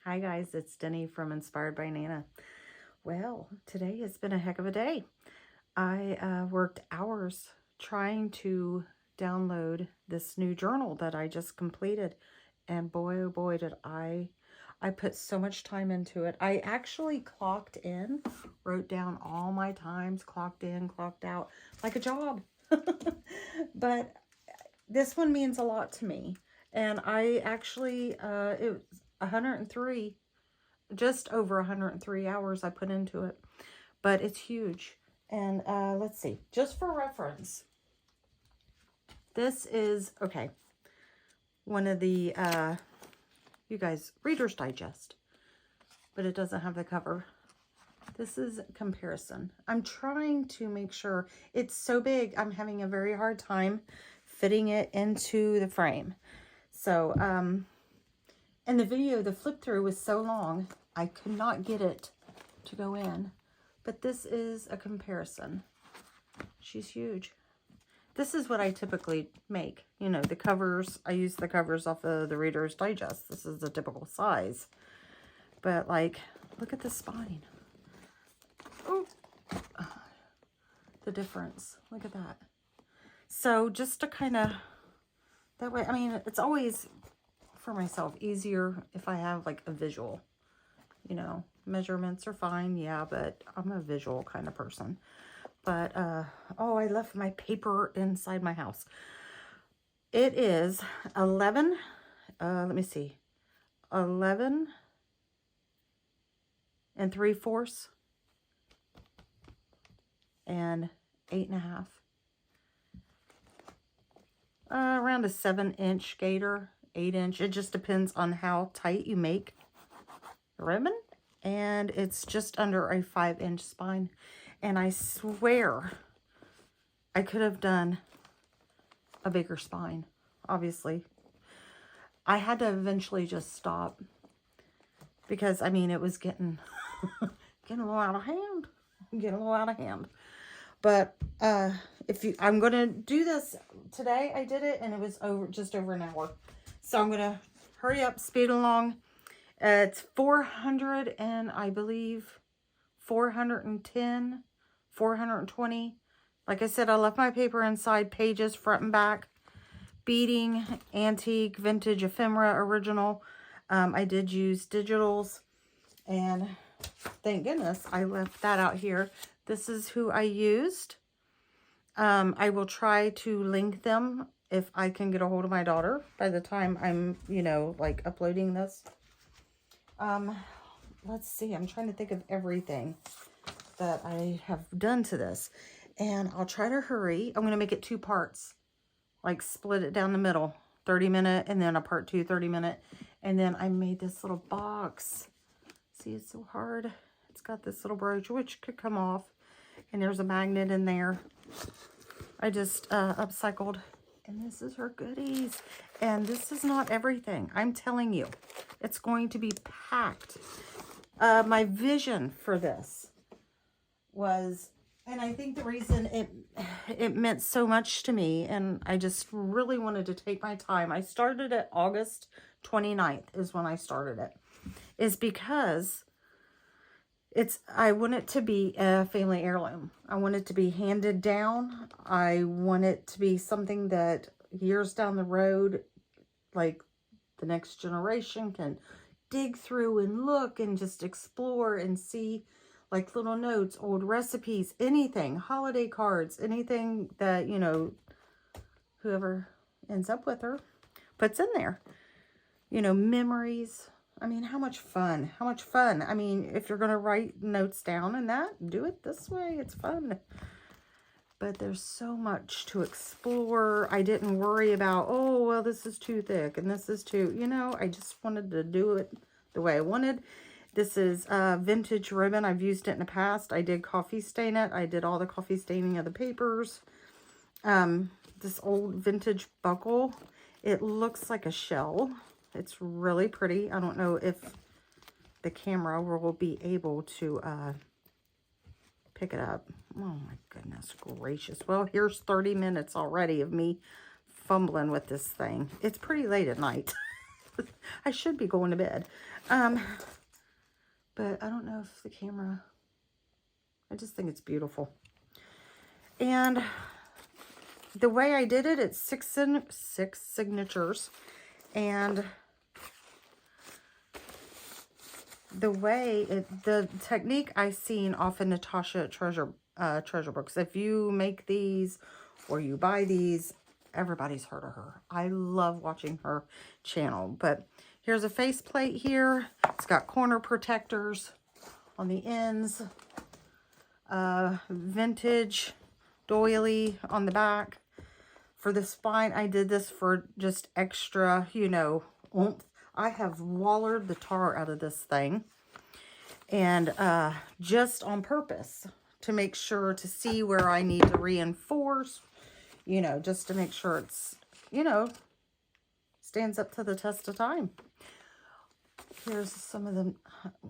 Hi guys, it's Denny from Inspired by Nana. Well, today has been a heck of a day. I worked hours trying to download this new journal that I just completed. And boy, oh boy, did I put so much time into it. I actually clocked in, wrote down all my times, clocked in, clocked out, like a job. But this one means a lot to me. And I actually, it was 103, just over 103 hours I put into it. But it's huge. And let's see, just for reference, this is, okay, one of the, you guys, Reader's Digest. But it doesn't have the cover. This is comparison. I'm trying to make sure, it's so big, I'm having a very hard time fitting it into the frame. So, and the video, the flip through was so long, I could not get it to go in. But this is a comparison. She's huge. This is what I typically make. You know, the covers, I use the covers off of the Reader's Digest. This is the typical size. But like, look at the spine. Oh, the difference. Look at that. So just to kind of, that way, I mean, it's always, for myself, easier if I have like a visual, you know. Measurements are fine, yeah, but I'm a visual kind of person. But, oh, I left my paper inside my house. It is 11, let me see, 11 3/4 and 8.5. Around a 7-inch gaiter, 8-inch. It just depends on how tight you make the ribbon. And it's just under a 5-inch spine. And I swear I could have done a bigger spine, obviously. I had to eventually just stop because, I mean, it was getting, getting a little out of hand. Getting a little out of hand. But I'm going to do this today. I did it and it was just over an hour. So I'm going to hurry up, speed along. It's 400 and I believe 410, 420. Like I said, I left my paper inside, pages front and back, beading, antique, vintage, ephemera, original. I did use digitals, and thank goodness I left that out here. This is who I used. I will try to link them if I can get a hold of my daughter by the time I'm, you know, like uploading this. Let's see, I'm trying to think of everything that I have done to this, and I'll try to hurry. I'm going to make it 2 parts, like split it down the middle, 30-minute, and then a part 2, 30-minute, and then I made this little box. See, it's so hard. It's got this little brooch, which could come off, and there's a magnet in there. I just upcycled, and this is her goodies, and this is not everything. I'm telling you, it's going to be packed. My vision for this was, and I think the reason it meant so much to me, and I just really wanted to take my time. I started it August 29th is when I started it, is because I want it to be a family heirloom. I want it to be handed down. I want it to be something that years down the road, like the next generation can dig through and look and just explore and see, like little notes, old recipes, anything, holiday cards, anything that, you know, whoever ends up with her puts in there. You know, memories. I mean, how much fun, how much fun. I mean, if you're going to write notes down and that, do it this way. It's fun. But there's so much to explore. I didn't worry about, oh, well, this is too thick and this is too, you know, I just wanted to do it the way I wanted. This is vintage ribbon. I've used it in the past. I did coffee stain it. I did all the coffee staining of the papers. This old vintage buckle. It looks like a shell. It's really pretty. I don't know if the camera will be able to pick it up. Oh my goodness gracious. Well, here's 30 minutes already of me fumbling with this thing. It's pretty late at night. I should be going to bed. But I don't know if the camera, I just think it's beautiful. And the way I did it, it's six signatures. And the way, the technique I seen off of Natasha Treasure Books. If you make these or you buy these, everybody's heard of her. I love watching her channel. But here's a faceplate here. It's got corner protectors on the ends. Vintage doily on the back. For the spine, I did this for just extra, you know, oomph. I have wallered the tar out of this thing. And just on purpose to make sure to see where I need to reinforce, you know, just to make sure it's, you know, stands up to the test of time. Here's some of them,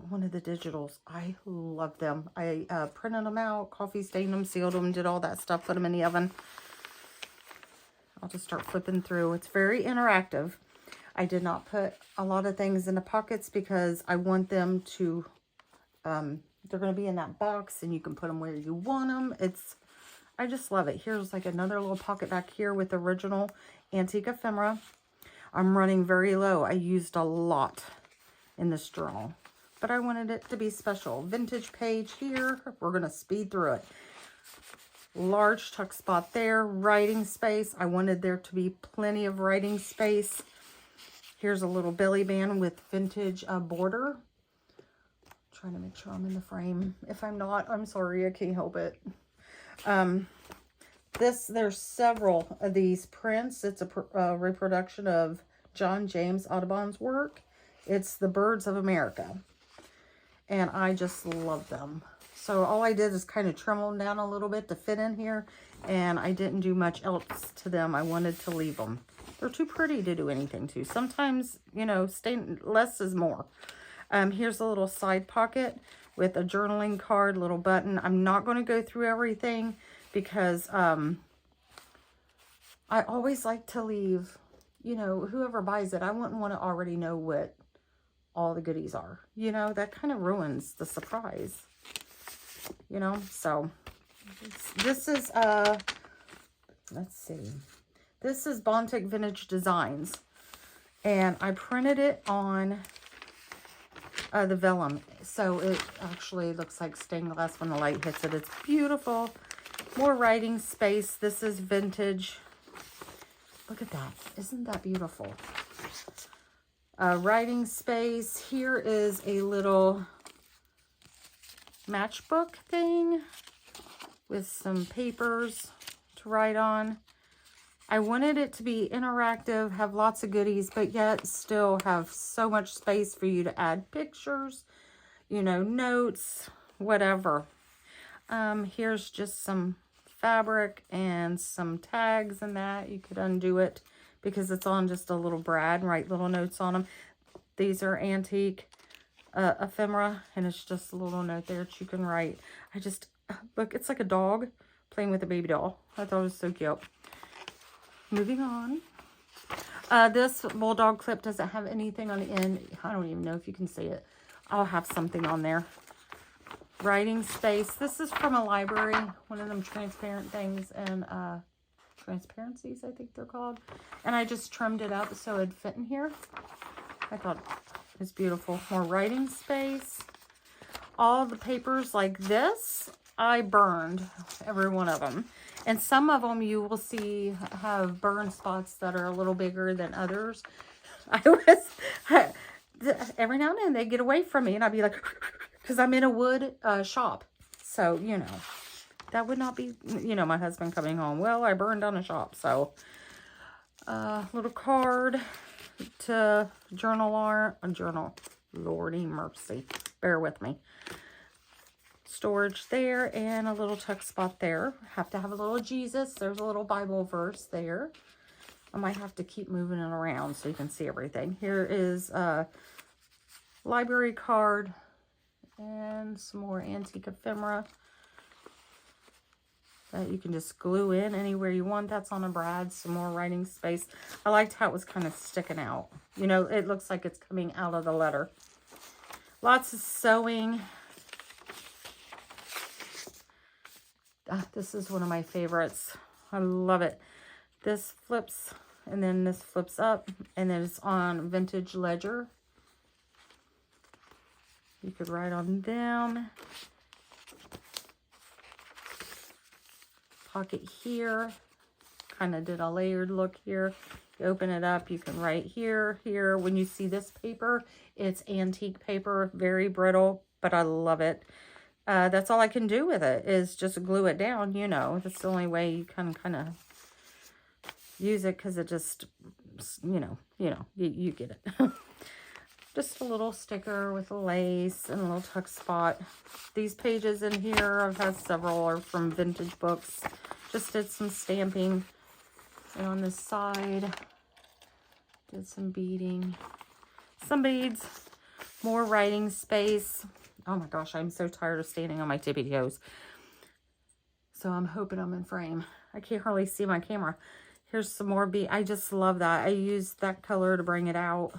one of the digitals. I love them. I printed them out, coffee stained them, sealed them, did all that stuff, put them in the oven. I'll just start flipping through. It's very interactive. I did not put a lot of things in the pockets because I want them to, they're going to be in that box and you can put them where you want them. I just love it. Here's like another little pocket back here with original antique ephemera. I'm running very low. I used a lot in this journal, but I wanted it to be special. Vintage page here. We're going to speed through it. Large tuck spot there. Writing space. I wanted there to be plenty of writing space. Here's a little belly band with vintage border. Trying to make sure I'm in the frame. If I'm not, I'm sorry. I can't help it. There's several of these prints. It's a reproduction of John James Audubon's work. It's the Birds of America. And I just love them. So all I did is kind of trim them down a little bit to fit in here. And I didn't do much else to them. I wanted to leave them. They're too pretty to do anything to. Sometimes, you know, less is more. Here's a little side pocket with a journaling card, little button. I'm not going to go through everything because I always like to leave, you know, whoever buys it, I wouldn't want to already know what all the goodies are. You know, that kind of ruins the surprise. You know, so this is, let's see. This is Bontik Vintage Designs. And I printed it on the vellum. So it actually looks like stained glass when the light hits it. It's beautiful. More writing space. This is vintage. Look at that. Isn't that beautiful? Writing space. Here is a little matchbook thing with some papers to write on. I wanted it to be interactive, have lots of goodies, but yet still have so much space for you to add pictures, you know, notes, whatever. Here's just some fabric and some tags and that. You could undo it because it's on just a little brad and write little notes on them. These are antique ephemera, and it's just a little note there that you can write. I just, look, it's like a dog playing with a baby doll. I thought it was so cute. Moving on. This bulldog clip doesn't have anything on the end. I don't even know if you can see it. I'll have something on there. Writing space. This is from a library. One of them transparent things and transparencies, I think they're called. And I just trimmed it up so it'd fit in here. I thought it was beautiful. More writing space. All the papers like this, I burned every one of them. And some of them you will see have burn spots that are a little bigger than others. Every now and then they get away from me and I'd be like, because I'm in a wood shop. So, you know, that would not be, you know, my husband coming home. Well, I burned down a shop. So, little card to journal. Lordy mercy. Bear with me. Storage there and a little tuck spot there. Have to have a little Jesus. There's a little Bible verse there. I might have to keep moving it around so you can see everything. Here is a library card and some more antique ephemera. that you can just glue in anywhere you want. That's on a brad, some more writing space. I liked how it was kind of sticking out. You know, it looks like it's coming out of the letter. Lots of sewing. This is one of my favorites. I love it. This flips, and then this flips up, and then it's on vintage ledger. You could write on them. Pocket here. Kind of did a layered look here. You open it up, you can write here, here. When you see this paper, it's antique paper, very brittle, but I love it. That's all I can do with it, is just glue it down, you know. That's the only way you can kind of use it, because it just, you get it. Just a little sticker with a lace and a little tuck spot. These pages in here, I've had several, are from vintage books. Just did some stamping. And on this side, did some beading. Some beads. More writing space. Oh my gosh, I'm so tired of standing on my tippy toes. So I'm hoping I'm in frame. I can't hardly see my camera. Here's some more bead. I just love that. I used that color to bring it out.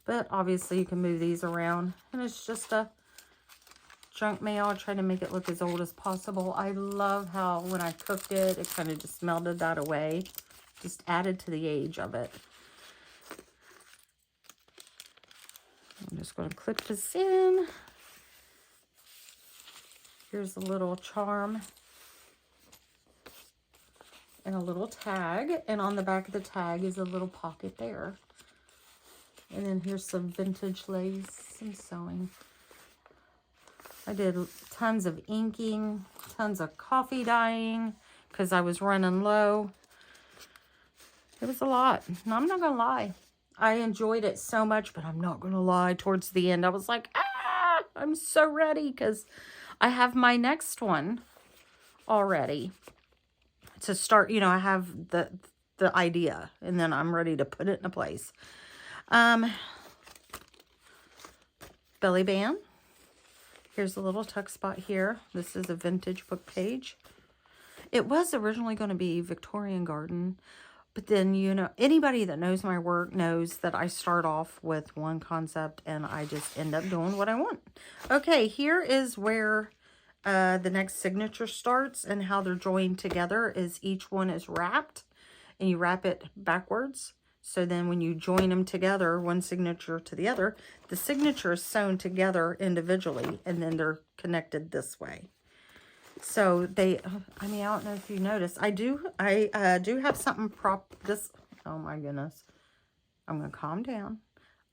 But obviously you can move these around. And it's just a junk mail. I try to make it look as old as possible. I love how when I cooked it, it kind of just melted that away. Just added to the age of it. I'm just going to clip this in. Here's a little charm. And a little tag. And on the back of the tag is a little pocket there. And then here's some vintage lace, some sewing. I did tons of inking, tons of coffee dyeing, because I was running low. It was a lot. And I'm not going to lie. I enjoyed it so much, but I'm not going to lie. Towards the end, I was like, I'm so ready, because I have my next one already to start. You know, I have the idea, and then I'm ready to put it into place. Belly band. Here's a little tuck spot here. This is a vintage book page. It was originally going to be Victorian Garden, but then, you know, anybody that knows my work knows that I start off with one concept and I just end up doing what I want. Okay, here is where the next signature starts, and how they're joined together is each one is wrapped, and you wrap it backwards. So then when you join them together, one signature to the other, the signature is sewn together individually, and then they're connected this way. So they, I mean, I don't know if you noticed, I do have something oh my goodness. I'm going to calm down.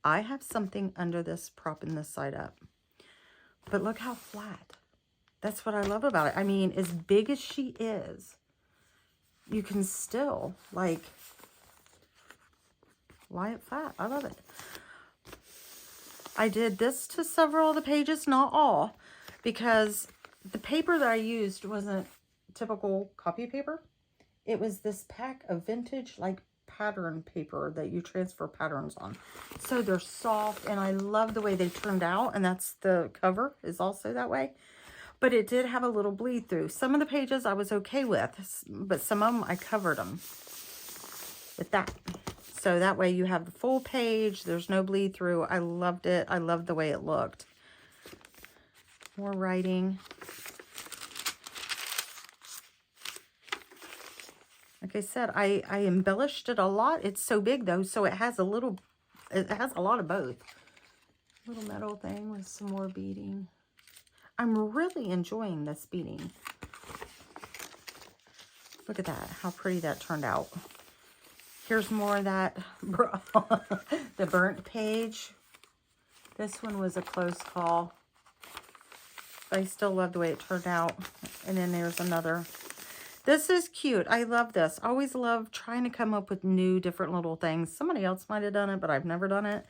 I have something under this propping this side up. But look how flat. That's what I love about it. I mean, as big as she is, you can still, like, lie it flat. I love it. I did this to several of the pages, not all, because the paper that I used wasn't typical copy paper. It was this pack of vintage, like, pattern paper that you transfer patterns on. So they're soft, and I love the way they turned out, and that's the cover is also that way. But it did have a little bleed through. Some of the pages I was okay with, but some of them I covered them with that. So that way you have the full page. There's no bleed through. I loved it. I loved the way it looked. More writing. Like I said, I embellished it a lot. It's so big though, so it has a lot of both. Little metal thing with some more beading. I'm really enjoying this beading. Look at that, how pretty that turned out. Here's more of that, the burnt page. This one was a close call. But I still love the way it turned out. And then there's another. This is cute. I love this. I always love trying to come up with new, different little things. Somebody else might have done it, but I've never done it.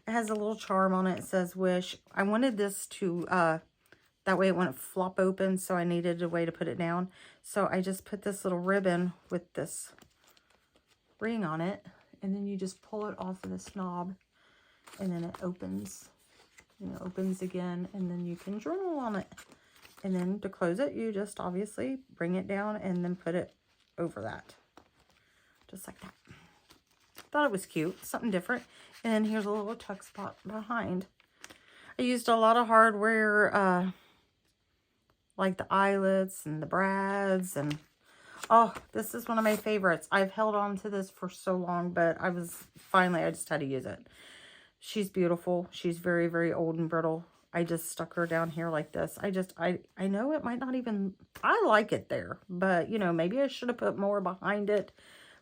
It has a little charm on it. It says wish. I wanted this to, that way it wouldn't flop open, so I needed a way to put it down. So I just put this little ribbon with this ring on it, and then you just pull it off of this knob, and then it opens, and it opens again, and then you can journal on it. And then to close it, you just obviously bring it down and then put it over that. Just like that. Thought it was cute. Something different. And then here's a little tuck spot behind. I used a lot of hardware, like the eyelets and the brads. And, oh, this is one of my favorites. I've held on to this for so long, but I just had to use it. She's beautiful. She's very, very old and brittle. I just stuck her down here like this. I know it might not even, I like it there, but you know, maybe I should have put more behind it,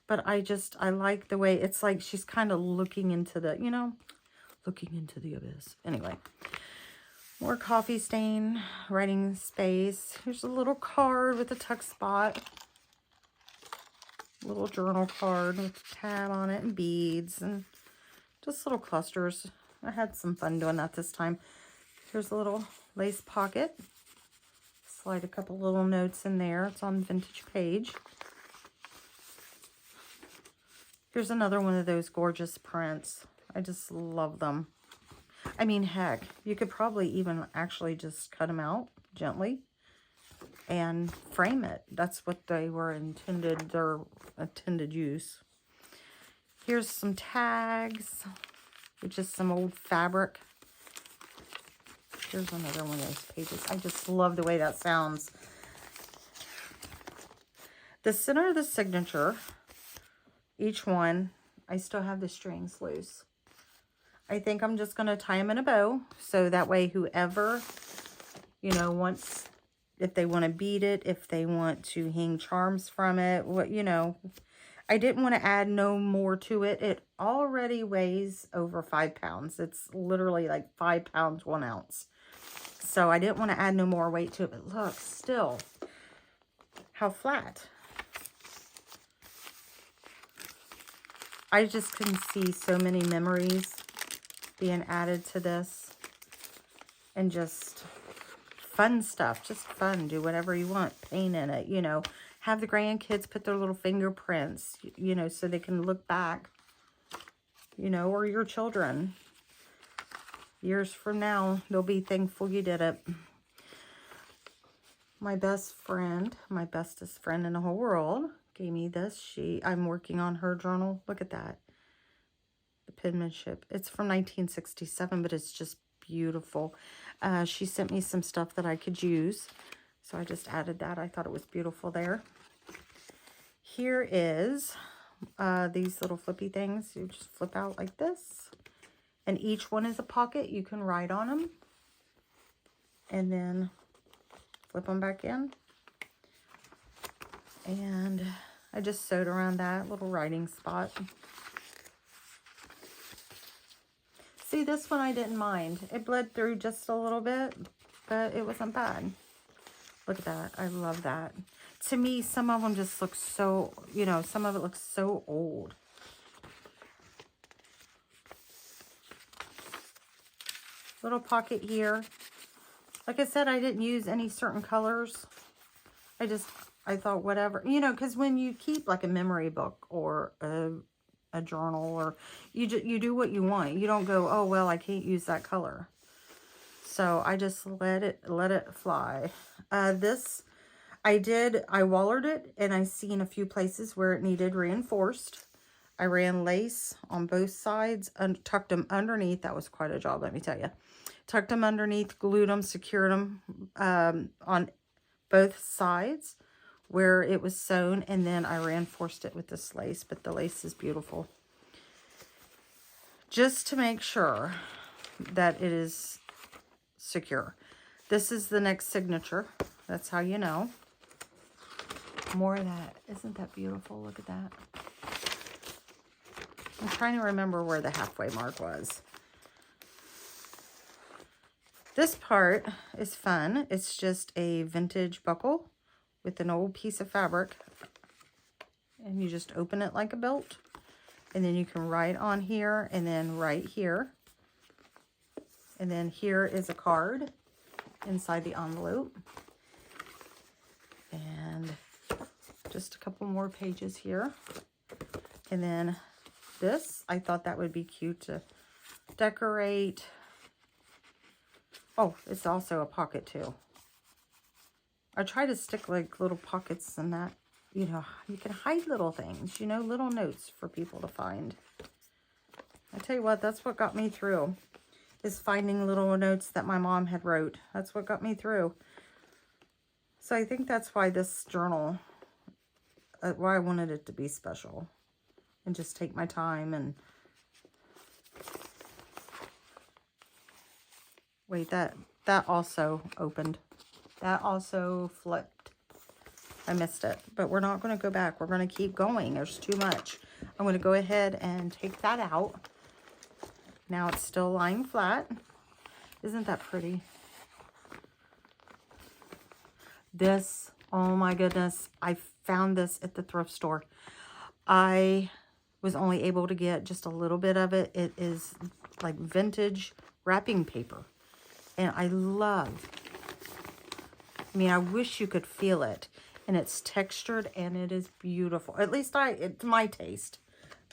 but I like the way it's like she's kind of looking into the, you know, looking into the abyss. Anyway, more coffee stain, writing space. Here's a little card with a tuck spot. Little journal card with a tab on it and beads and just little clusters. I had some fun doing that this time. Here's a little lace pocket. Slide a couple little notes in there. It's on vintage page. Here's another one of those gorgeous prints. I just love them. I mean, heck, you could probably even actually just cut them out gently and frame it. That's what they were intended, their intended use. Here's some tags, which is some old fabric. Here's another one of those pages. I just love the way that sounds. The center of the signature, each one, I still have the strings loose. I think I'm just going to tie them in a bow. So that way whoever, you know, wants, if they want to bead it, if they want to hang charms from it, what, you know, I didn't want to add no more to it. It already weighs over 5 pounds. It's literally like 5 pounds, 1 ounce. So I didn't want to add no more weight to it. But look, still, how flat. I just can see so many memories being added to this. And just fun stuff. Just fun. Do whatever you want. Paint in it, you know. Have the grandkids put their little fingerprints, you know, so they can look back, you know, or your children. Years from now, they'll be thankful you did it. My best friend, my bestest friend in the whole world, gave me this. I'm working on her journal. Look at that. The penmanship. It's from 1967, but it's just beautiful. She sent me some stuff that I could use. So I just added that. I thought it was beautiful there. Here is these little flippy things. You just flip out like this. And each one is a pocket. You can write on them. And then flip them back in. And I just sewed around that little writing spot. See, this one I didn't mind. It bled through just a little bit, but it wasn't bad. Look at that. I love that. To me, some of them just look so, you know, some of it looks so old. Little pocket here. Like I said, I didn't use any certain colors. I thought whatever, you know, because when you keep like a memory book or a journal, or you do what you want. You don't go, oh, well, I can't use that color. So I just let it fly. This, I wallered it, and I seen a few places where it needed reinforced. I ran lace on both sides and tucked them underneath. That was quite a job, let me tell you. Tucked them underneath, glued them, secured them on both sides where it was sewn, and then I reinforced it with this lace, but the lace is beautiful. Just to make sure that it is secure. This is the next signature. That's how you know. More of that. Isn't that beautiful? Look at that. I'm trying to remember where the halfway mark was. This part is fun. It's just a vintage buckle with an old piece of fabric. And you just open it like a belt. And then you can write on here and then right here. And then here is a card inside the envelope. And just a couple more pages here. And then this, I thought that would be cute to decorate. Oh, it's also a pocket too. I try to stick like little pockets and that, you know, you can hide little things, you know, little notes for people to find. I tell you what, that's what got me through, is finding little notes that my mom had wrote. That's what got me through. So I think that's why this journal, why I wanted it to be special and just take my time. And wait, that also opened. That also flipped. I missed it, but we're not going to go back. We're going to keep going. There's too much. I'm going to go ahead and take that out. Now it's still lying flat. Isn't that pretty? This, oh my goodness, I found this at the thrift store. I was only able to get just a little bit of it. It is like vintage wrapping paper. And I mean, I wish you could feel it. And it's textured and it is beautiful. At least it's my taste.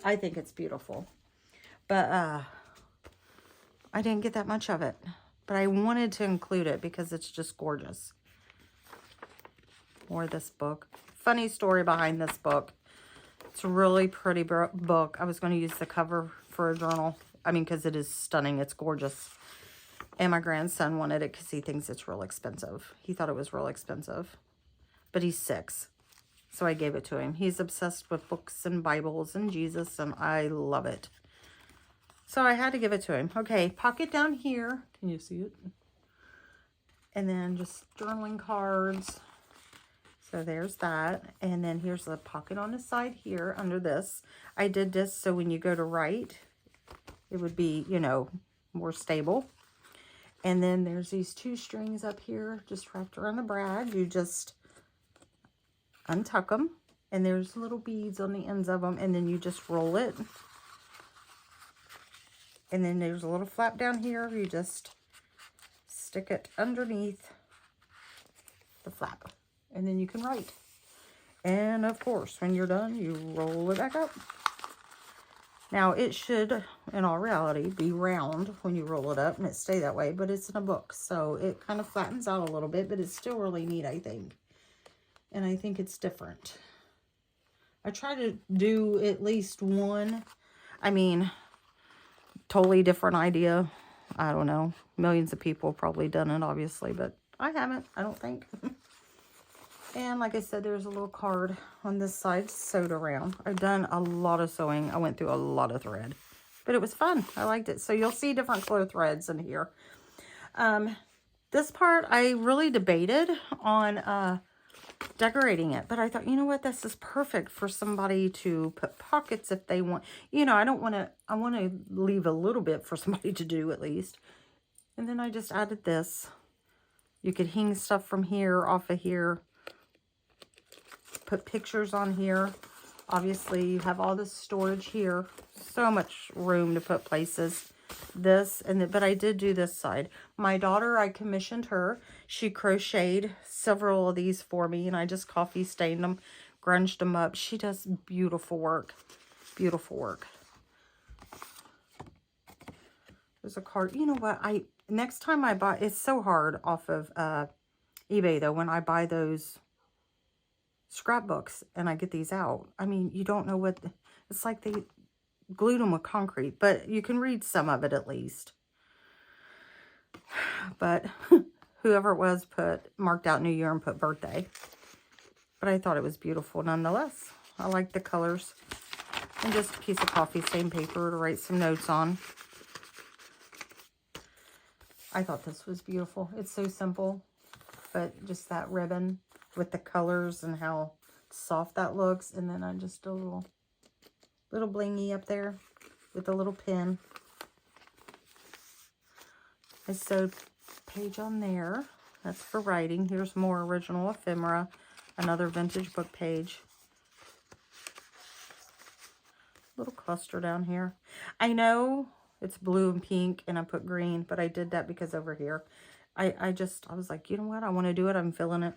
I think it's beautiful. But I didn't get that much of it. But I wanted to include it because it's just gorgeous. More of this book. Funny story behind this book. It's a really pretty book. I was going to use the cover for a journal. I mean, because it is stunning. It's gorgeous. And my grandson wanted it because he thinks it's real expensive. He thought it was real expensive. But he's 6. So I gave it to him. He's obsessed with books and Bibles and Jesus. And I love it. So I had to give it to him. Okay, pocket down here. Can you see it? And then just journaling cards. So there's that. And then here's the pocket on the side here under this. I did this so when you go to write, it would be, you know, more stable. And then there's these 2 strings up here just wrapped around the brad. You just untuck them. And there's little beads on the ends of them. And then you just roll it. And then there's a little flap down here. You just stick it underneath the flap. And then you can write. And of course, when you're done, you roll it back up. Now, it should, in all reality, be round when you roll it up and it stay that way. But it's in a book, so it kind of flattens out a little bit. But it's still really neat, I think. And I think it's different. I try to do at least one. I mean, totally different idea. I don't know. Millions of people probably done it, obviously. But I haven't, I don't think. And like I said, there's a little card on this side sewed around. I've done a lot of sewing. I went through a lot of thread. But it was fun. I liked it. So you'll see different color threads in here. This part, I really debated on decorating it. But I thought, you know what? This is perfect for somebody to put pockets if they want. You know, I want to leave a little bit for somebody to do at least. And then I just added this. You could hang stuff from here, off of here. Put pictures on here. Obviously, you have all this storage here. So much room to put places. This, but I did do this side. My daughter, I commissioned her. She crocheted several of these for me, and I just coffee stained them, grunged them up. She does beautiful work. Beautiful work. There's a card. You know what? Next time I buy, it's so hard off of eBay, though, when I buy those scrapbooks and I get these out. I mean, you don't know what, it's like they glued them with concrete, but you can read some of it at least. But whoever it was marked out New Year and put birthday. But I thought it was beautiful nonetheless. I like the colors. And just a piece of coffee stain paper to write some notes on. I thought this was beautiful. It's so simple, but just that ribbon with the colors and how soft that looks. And then I just a little blingy up there with a little pin. I sewed page on there. That's for writing. Here's more original ephemera. Another vintage book page. Little cluster down here. I know it's blue and pink and I put green, but I did that because over here I was like, you know what? I want to do it. I'm feeling it.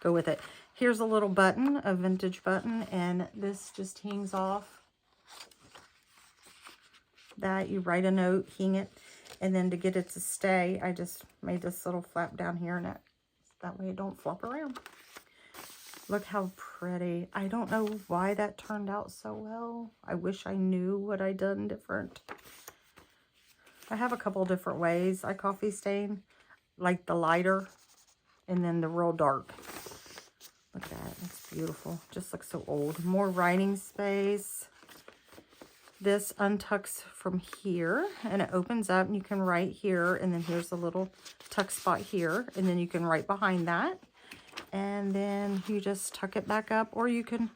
Go with it. Here's a little button, a vintage button, and this just hangs off. That you write a note, hang it, and then to get it to stay, I just made this little flap down here, and That way it don't flop around. Look how pretty. I don't know why that turned out so well. I wish I knew what I'd done different. I have a couple different ways I coffee stain, like the lighter and then the real dark. Look at that. It's beautiful. Just looks so old. More writing space. This untucks from here and it opens up and you can write here, and then here's a little tuck spot here, and then you can write behind that, and then you just tuck it back up, or you can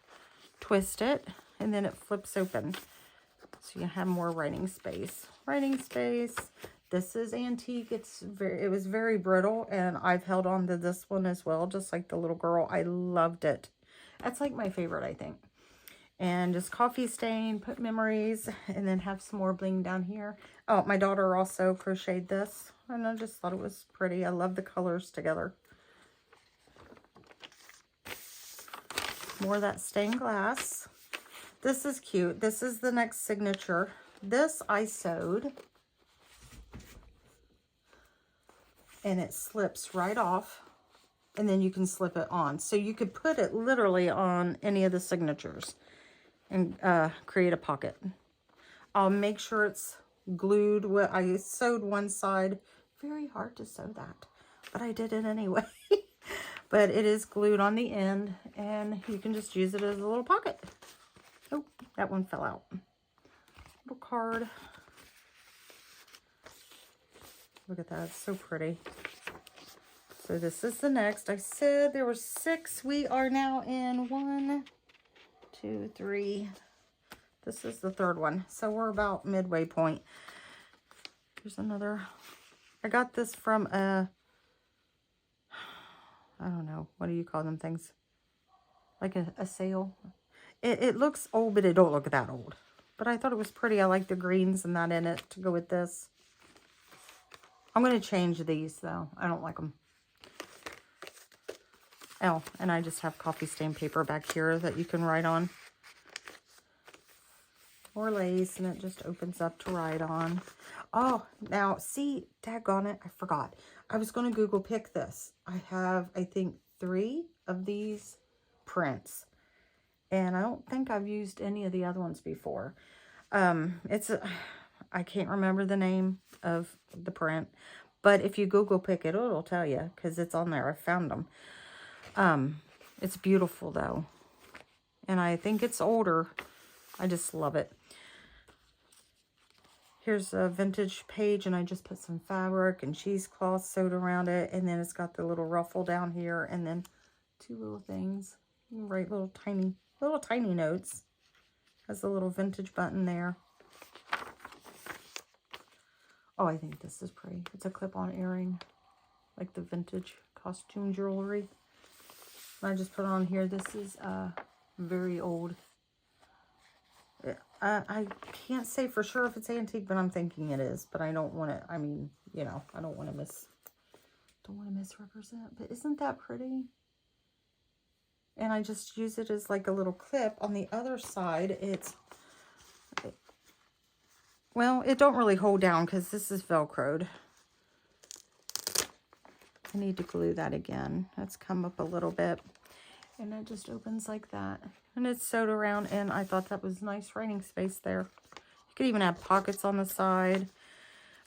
twist it and then it flips open, so you have more writing space. Writing space. This is antique. It was very brittle, and I've held on to this one as well, just like the little girl. I loved it. That's like my favorite, I think. And just coffee stain, put memories, and then have some more bling down here. Oh, my daughter also crocheted this, and I just thought it was pretty. I love the colors together. More of that stained glass. This is cute. This is the next signature. This I sewed, and it slips right off, and then you can slip it on. So you could put it literally on any of the signatures and create a pocket. I'll make sure it's glued. I sewed one side. Very hard to sew that, but I did it anyway. But it is glued on the end, and you can just use it as a little pocket. Oh, that one fell out. Little card. Look at that. It's so pretty. So this is the next. I said there were 6. We are now in 1, 2, 3. This is the 3rd one. So we're about midway point. Here's another. I got this from a, I don't know, what do you call them things? Like a sale. It looks old, but it don't look that old. But I thought it was pretty. I like the greens and that in it to go with this. I'm going to change these, though. I don't like them. Oh, and I just have coffee stain paper back here that you can write on. Or lace, and it just opens up to write on. Oh, now, see, daggone it, I forgot. I was going to Google pick this. I have, I think, 3 of these prints. And I don't think I've used any of the other ones before. I can't remember the name of the print. But if you Google pick it, it'll tell you, because it's on there. I found them. It's beautiful, though. And I think it's older. I just love it. Here's a vintage page, and I just put some fabric and cheesecloth sewed around it. And then it's got the little ruffle down here, and then 2 little things. You can write little tiny notes. Has a little vintage button there. Oh, I think this is pretty. It's a clip-on earring, like the vintage costume jewelry. And I just put on here. This is very old. I can't say for sure if it's antique, but I'm thinking it is. But I don't want to. I mean, you know, I don't want to misrepresent. But isn't that pretty? And I just use it as like a little clip. On the other side, well, it don't really hold down because this is Velcroed. I need to glue that again. That's come up a little bit. And it just opens like that. And it's sewed around, and I thought that was nice writing space there. You could even have pockets on the side.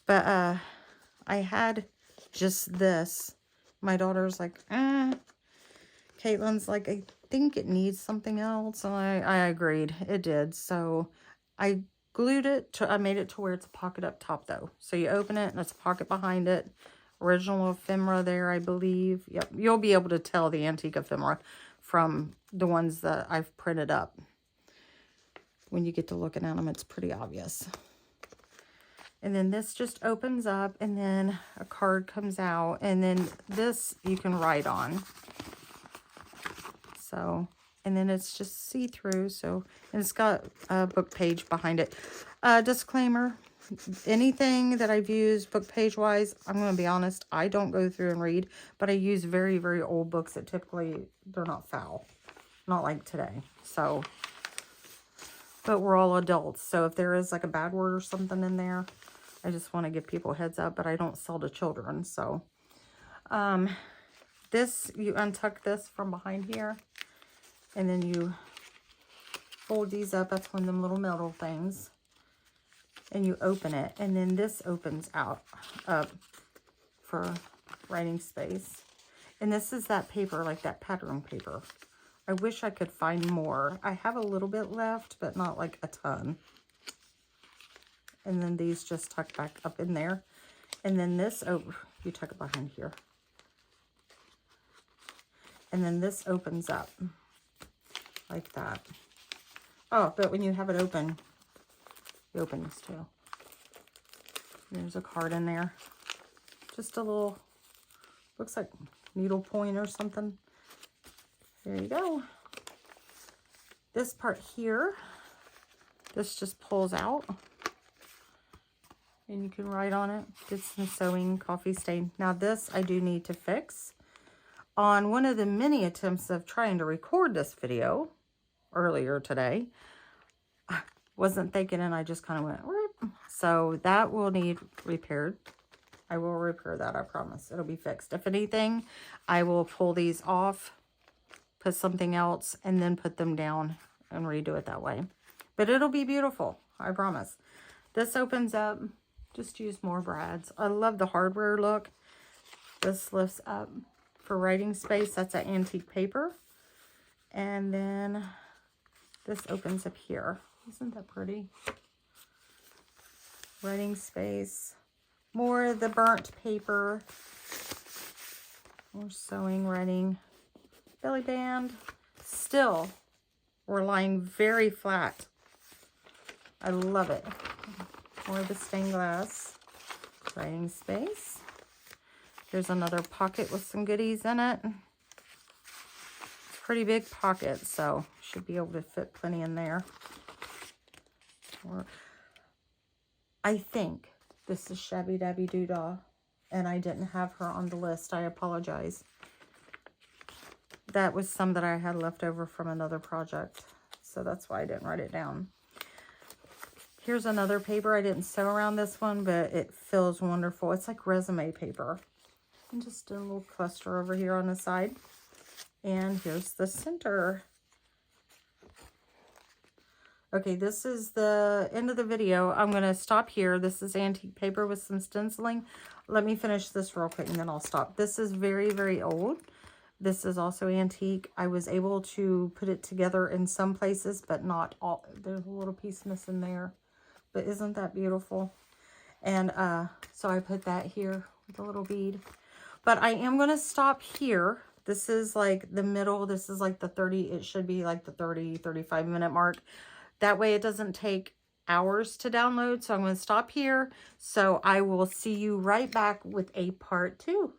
But I had just this. My daughter's like, Caitlin's like, I think it needs something else. And I agreed. It did. So I glued it. I made it to where it's a pocket up top, though. So you open it, and it's a pocket behind it. Original ephemera there, I believe. Yep, you'll be able to tell the antique ephemera from the ones that I've printed up. When you get to looking at them, it's pretty obvious. And then this just opens up, and then a card comes out, and then this you can write on. So, and then it's just see-through. So, and it's got a book page behind it. Disclaimer. Anything that I've used book page wise, I'm going to be honest, I don't go through and read, but I use very, very old books that typically, they're not foul. Not like today. So, but we're all adults. So if there is like a bad word or something in there, I just want to give people a heads up, but I don't sell to children. So, This, you untuck this from behind here, and then you fold these up. That's one of them little metal things. And you open it, and then this opens out up for writing space. And this is that paper, like that pattern paper. I wish I could find more. I have a little bit left, but not like a ton. And then these just tuck back up in there. And then this, oh, you tuck it behind here. And then this opens up like that. Oh, but when you have it open, you open this too. There's a card in there. Just a little, looks like needle point or something. There you go. This part here, this just pulls out. And you can write on it. Get some sewing, coffee stain. Now this I do need to fix. On one of the many attempts of trying to record this video earlier today, I wasn't thinking and I just kind of went, whoop. So that will need repaired. I will repair that, I promise. It'll be fixed. If anything, I will pull these off, put something else, and then put them down and redo it that way. But it'll be beautiful, I promise. This opens up. Just use more brads. I love the hardware look. This lifts up for writing space. That's an antique paper. And then this opens up here. Isn't that pretty? Writing space. More of the burnt paper. More sewing, writing. Belly band. Still, we're lying very flat. I love it. More of the stained glass. Writing space. There's another pocket with some goodies in it. It's a pretty big pocket, so should be able to fit plenty in there. Or, I think this is Shabbydabbydoda, and I didn't have her on the list. I apologize. That was some that I had left over from another project, so that's why I didn't write it down. Here's another paper. I didn't sew around this one, but it feels wonderful. It's like resume paper. And just a little cluster over here on the side. And here's the center. Okay, this is the end of the video. I'm going to stop here. This is antique paper with some stenciling. Let me finish this real quick and then I'll stop. This is very, very old. This is also antique. I was able to put it together in some places, but not all. There's a little piece missing there. But isn't that beautiful? And so I put that here with a little bead. But I am going to stop here. This is like the middle. This is like the 30. It should be like the 30, 35 minute mark. That way it doesn't take hours to download. So I'm going to stop here. So I will see you right back with a part 2.